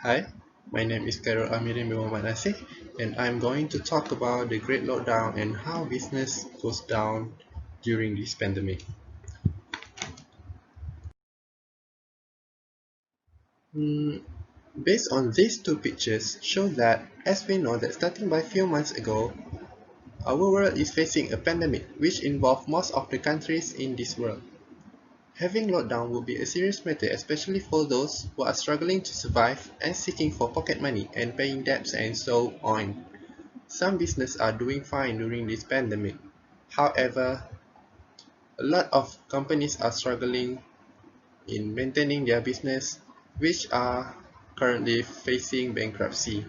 Hi, my name is Khairul Amirin bin Muhammad Nasir, and I'm going to talk about the Great Lockdown and how business goes down during this pandemic. Hmm, Based on these two pictures show that, as we know that starting by few months ago, our world is facing a pandemic which involves most of the countries in this world. Having lockdown would be a serious matter, especially for those who are struggling to survive and seeking for pocket money and paying debts and so on. Some businesses are doing fine during this pandemic. However, a lot of companies are struggling in maintaining their business, which are currently facing bankruptcy.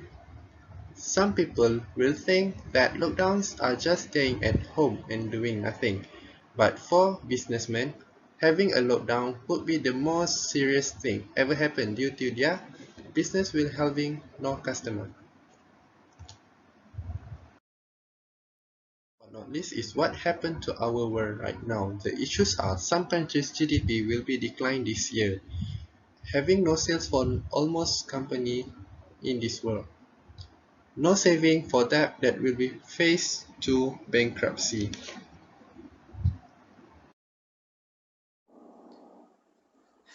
Some people will think that lockdowns are just staying at home and doing nothing. But for businessmen, having a lockdown would be the most serious thing ever happened due to their business will having no customer. But not least is what happened to our world right now. The issues are some countries' GDP will be declined this year, having no sales for almost company in this world. No saving for debt that will be faced to bankruptcy.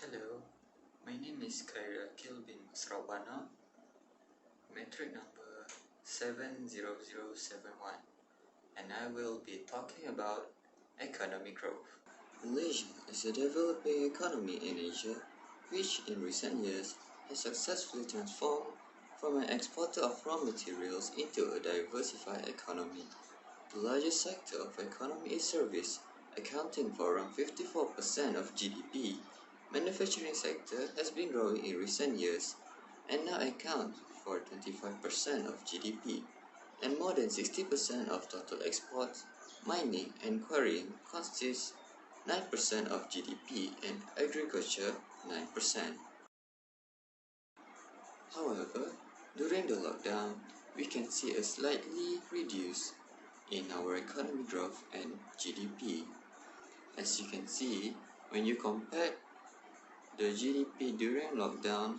Hello, my name is Khaira Kilbin Srawbana, metric number 70071, and I will be talking about economic growth. Malaysia is a developing economy in Asia, which in recent years has successfully transformed from an exporter of raw materials into a diversified economy. The largest sector of economy is service, accounting for around 54% of GDP. Manufacturing sector has been growing in recent years and now accounts for 25% of GDP and more than 60% of total exports. Mining and quarrying constitutes 9% of GDP and agriculture 9%. However, during the lockdown, we can see a slightly reduce in our economic growth and GDP. As you can see, when you compare the GDP during lockdown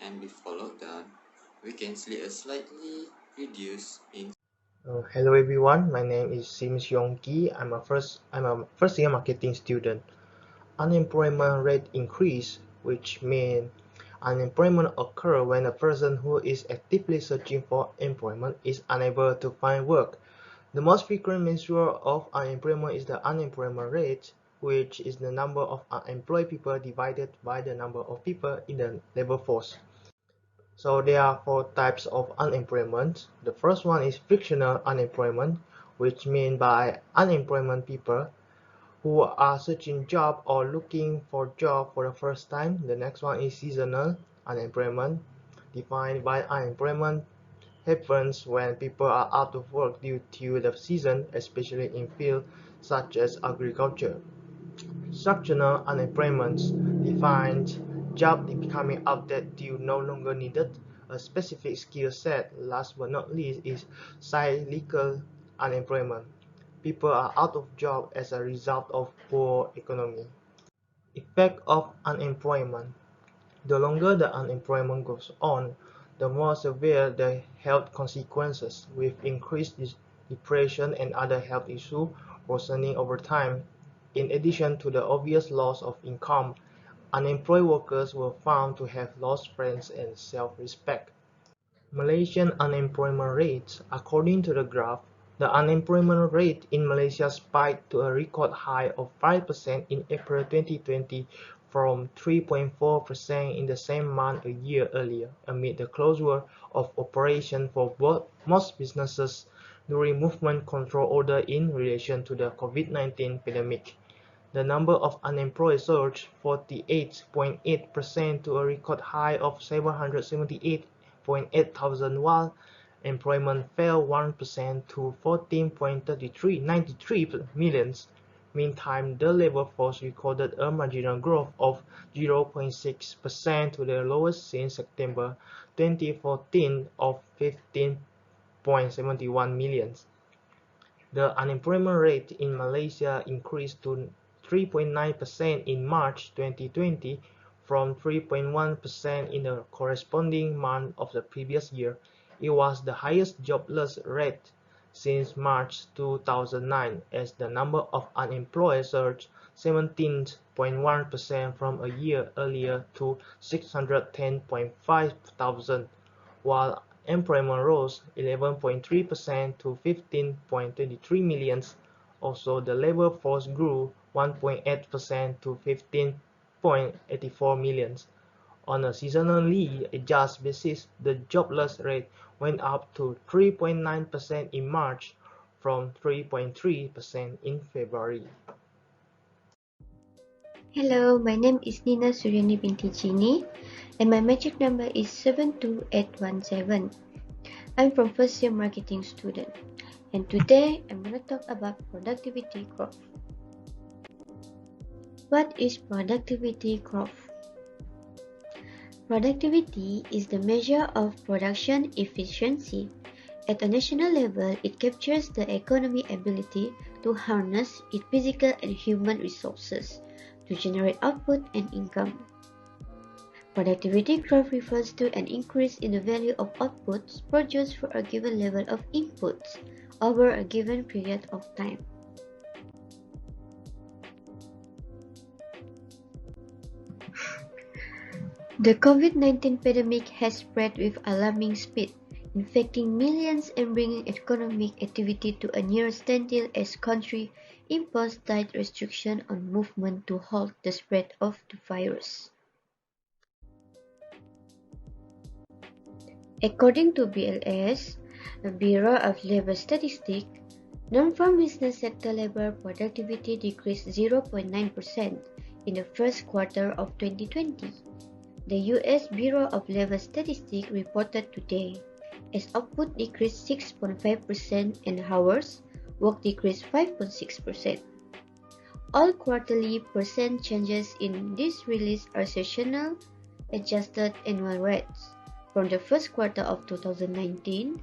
and before lockdown, we can see a slightly reduce in. Hello everyone, my name is Sim Seong Ki. I'm a first year marketing student. Unemployment rate increase, which means unemployment occur when a person who is actively searching for employment is unable to find work. The most frequent measure of unemployment is the unemployment rate, which is the number of unemployed people divided by the number of people in the labor force. So there are four types of unemployment. The first one is frictional unemployment, which means by unemployment people who are searching job or looking for job for the first time. The next one is seasonal unemployment, defined by unemployment happens when people are out of work due to the season, especially in fields such as agriculture. Structural unemployment defines job becoming outdated due no longer needed a specific skill set. Last but not least is cyclical unemployment. People are out of job as a result of poor economy. Effect of unemployment. The longer the unemployment goes on, the more severe the health consequences, with increased depression and other health issues worsening over time. In addition to the obvious loss of income, unemployed workers were found to have lost friends and self-respect. Malaysian unemployment rates. According to the graph, the unemployment rate in Malaysia spiked to a record high of 5% in April 2020 from 3.4% in the same month a year earlier, amid the closure of operations for most businesses during movement control order in relation to the COVID-19 pandemic. The number of unemployed surged 48.8% to a record high of 778.8 thousand, while employment fell 1% to 14.93 million. Meantime, the labor force recorded a marginal growth of 0.6% to the lowest since September 2014 of 15.71 million. The unemployment rate in Malaysia increased to 3.9% in March 2020 from 3.1% in the corresponding month of the previous year. It was the highest jobless rate since March 2009, as the number of unemployed surged 17.1% from a year earlier to 610.5 thousand, while employment rose 11.3% to 15.23 million. Also, the labor force grew 1.8% to 15.84 million. On a seasonally adjusted basis, the jobless rate went up to 3.9% in March from 3.3% in February. Hello, my name is Nina Suryani binti Chini, and my magic number is 72817. I'm from first year marketing student, and today I'm going to talk about productivity growth. What is productivity growth? Productivity is the measure of production efficiency. At a national level, it captures the economy's ability to harness its physical and human resources to generate output and income. Productivity growth refers to an increase in the value of outputs produced for a given level of inputs over a given period of time. The COVID-19 pandemic has spread with alarming speed, infecting millions and bringing economic activity to a near standstill as countries imposed tight restrictions on movement to halt the spread of the virus. According to BLS, the Bureau of Labor Statistics, non-farm business sector labor productivity decreased 0.9% in the first quarter of 2020. The U.S. Bureau of Labor Statistics reported today, as output decreased 6.5% and hours worked decreased 5.6%. All quarterly percent changes in this release are seasonal adjusted annual rates. From the first quarter of 2019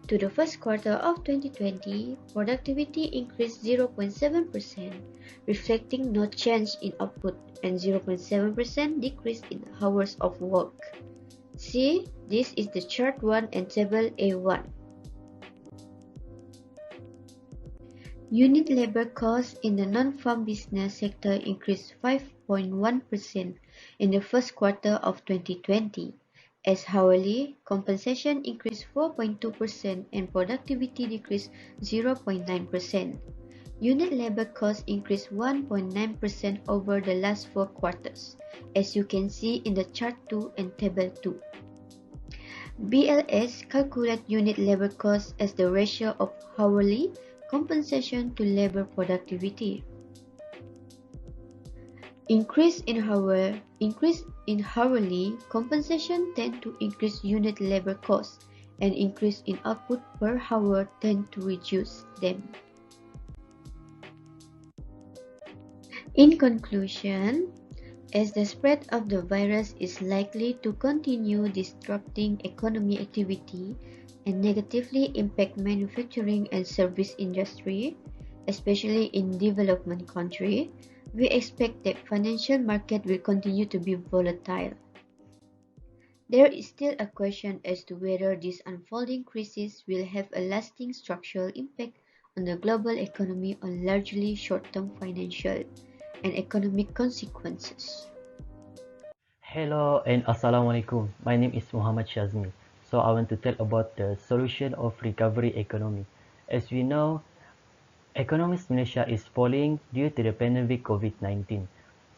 to the first quarter of 2020, productivity increased 0.7%, reflecting no change in output, and 0.7% decrease in hours of work. See, this is the chart 1 and table A1. Unit labor costs in the non-farm business sector increased 5.1% in the first quarter of 2020, as hourly compensation increased 4.2% and productivity decreased 0.9%. Unit labor costs increased 1.9% over the last 4 quarters, as you can see in the chart 2 and table 2. BLS calculates unit labor costs as the ratio of hourly compensation to labor productivity. Increase in hourly compensation tend to increase unit labor costs, and increase in output per hour tend to reduce them. In conclusion, as the spread of the virus is likely to continue disrupting economic activity and negatively impact manufacturing and service industry, especially in development countries, we expect that financial market will continue to be volatile. There is still a question as to whether this unfolding crisis will have a lasting structural impact on the global economy on largely short-term financial and economic consequences. Hello and Assalamualaikum. My name is Muhammad Shazmi. So I want to tell about the solution of recovery economy. As we know, economic Malaysia is falling due to the pandemic COVID-19.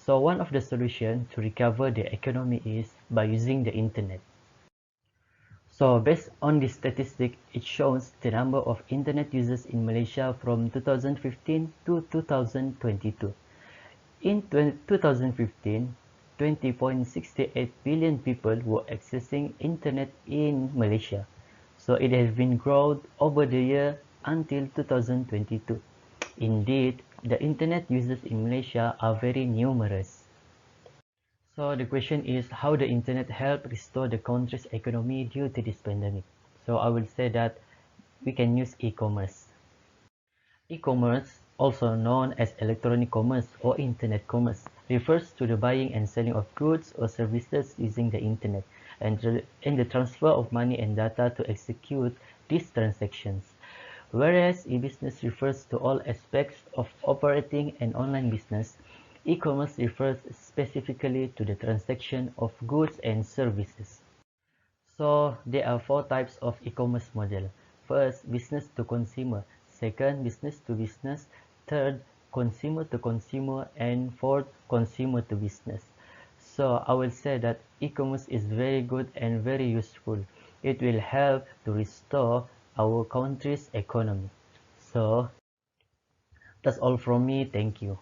So one of the solutions to recover the economy is by using the internet. So based on this statistic, it shows the number of internet users in Malaysia from 2015 to 2022. In 2015, 20.68 billion people were accessing internet in Malaysia. So it has been grown over the year until 2022. Indeed, the internet users in Malaysia are very numerous. So the question is how the internet helped restore the country's economy due to this pandemic. So I will say that we can use e-commerce. E-commerce, also known as electronic commerce or internet commerce, refers to the buying and selling of goods or services using the internet and the transfer of money and data to execute these transactions. Whereas e-business refers to all aspects of operating an online business, e-commerce refers specifically to the transaction of goods and services. So there are four types of e-commerce model. First, business to consumer. Second, business to business. Third, consumer to consumer. And fourth, consumer to business. So I will say that e-commerce is very good and very useful. It will help to restore our country's economy. So that's all from me. Thank you.